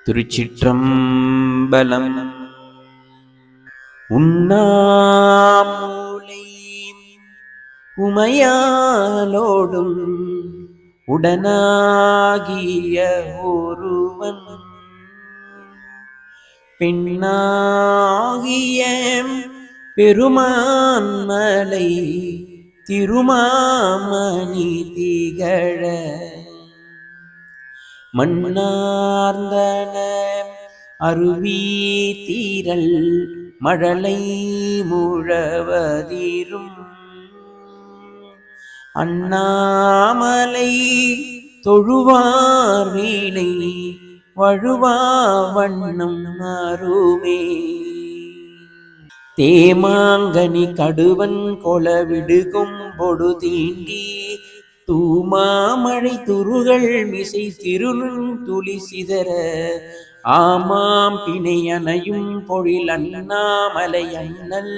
திருச்சிற்றம்பலம். உண்ணாமூலை உமையாலோடும் உடனாகிய ஒருவன் பெண்ணாகிய பெருமான்மலை திருமாமணி திகழ மன்னார்ந்தன அருவி தீரல் மழலை முழவதிரும் அண்ணாமலை தொழுவார் வீணை வழுவா வண்ணம் அருமே. தேமாங்கனி கடுவன் கொளவிடுகும் பொடு தீண்டி தூமாமழை துருகள் மிசை திருநுண் துளி சிதற ஆமாம் பிணை அணையும் பொழில் அண்ணாமலை அண்ணல்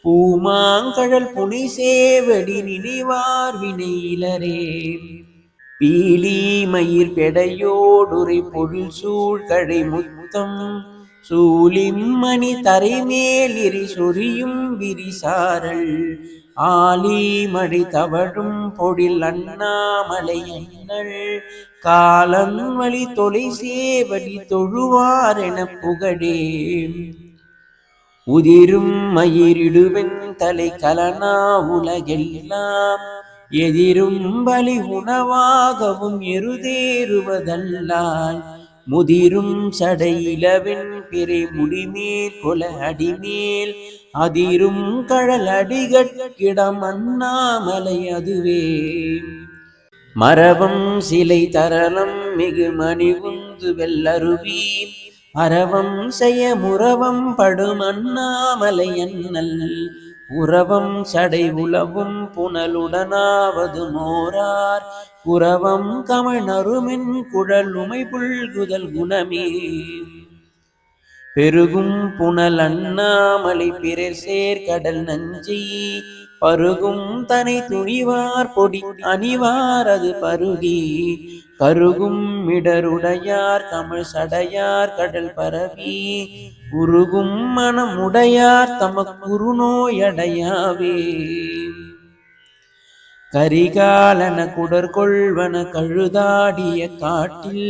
பூமாங்கழல் புனை சேவடி நினைவார் வினையிலரே. பீலி மயிர் பெடையோடுரை பொழில் சூழ் கடை முத்தம் சூலிம்மணி தரைமேல் எரி சொரியும் விரிசாரல் ஆலி மழை தவழும் பொழில் அண்ணாமலை அண்ணல் காலன் வழி தொலை சேவடி தொழுவார் என புகழே. உதிரும் மயிரிடுவென் தலை கலனா உலகெல்லாம் எதிரும் பலி உணவாகவும் எருதேறுவதல்லால் முதிரும் சடையிலவென் பிறை முடிமேல் கொல அடிமேல் அதிரும் கழல் அடிகட்கிடம் அண்ணாமலை அதுவே. மரவம் சிலை தரலம் மிகு மணிகுந்து வெள்ளருவி அறவம் செய்ய முறவம் படும் அண்ணாமலை அண்ணல் உறவம் சடை உலவும் புனலுடனாவது மோரார் குறவம் கமழ் நறுமென் குழல் உமை புல்குதல் குணமே. பெருகும் புனல் அண்ணாமலை பிறர் சேர்கடல் நஞ்சை பருகும் தனை துணிவார் பொடி அணிவார் அது பருகி கருகும் மிடருடையார் கமழ் சடையார் கடல் பரவி உருகும் மனம் உடையார் தமக்குரு நோயடையாவே. கரிகாலன குடற்கொள்வன கழுதாடிய காட்டில்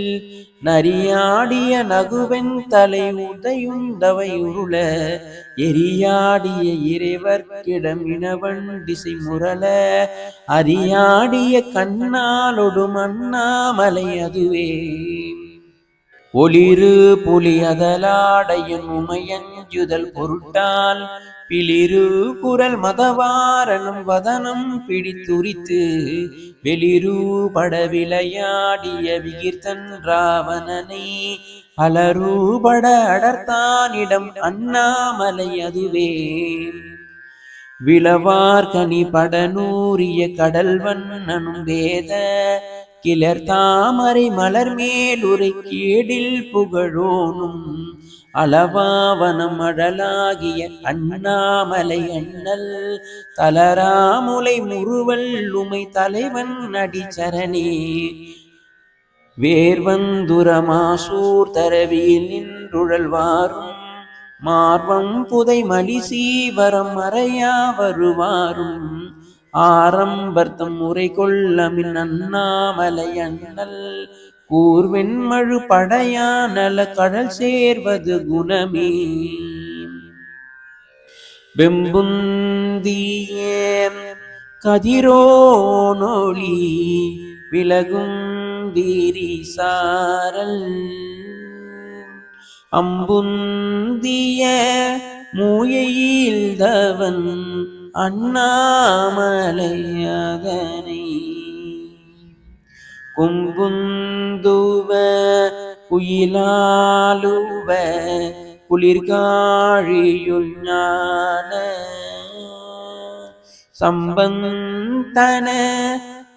நரியாடிய நகுவென் தலை உதையுண்டவை உருள எரியாடிய இறைவர்க்கிடம் இனவன் திசை முரள அரியாடிய கண்ணாலொடும் அண்ணாமலை அதுவே. ஒளிரு புலி அதலாடையின் உமையஞ்சுதல் பொருட்டால் பிளிரு குரல் மதவாரணம் வதனம் பிடித்துரித்து வெளிரு பட விளையாடிய விகிர்த்தன் ராவணனை அலரூபட அடர்த்தானிடம் அண்ணாமலை அதுவே. விளவார் கனி படனூரிய கடல்வண்ணனும் வேத கிளர் தாமரை மலர் மேலுரை கேடில் புகழோனும் அளவாவனம் அழலாகிய அண்ணாமலை அண்ணல் தலராமுலை முறுவல் உமை தலைவன் அடிச்சரணே. வேர்வந்துரமாசூர் தரவியில் நின்றுழல்வாரும் மார்வம் புதை மலி சீவரம் மறையா வருவாரும் ஆரம்பர்த்தம் முறை கொள்ளமின் அண்ணாமலை அண்ணல் கூர்வெண்மழு படையா நல கடல் சேர்வது குணமே. வெம்புந்திய கதிரோனொளி விலகும் விரிசாரல் அம்புந்திய மூயையில்தவன் அண்ணாமலை அதனை கும்புந்துவ குயிலாலுவ குளிர்காழியுள் ஞான சம்பந்தன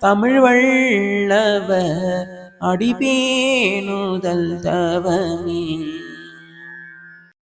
தமிழ் வள்ளவ அடிபேணுதல் தவமே.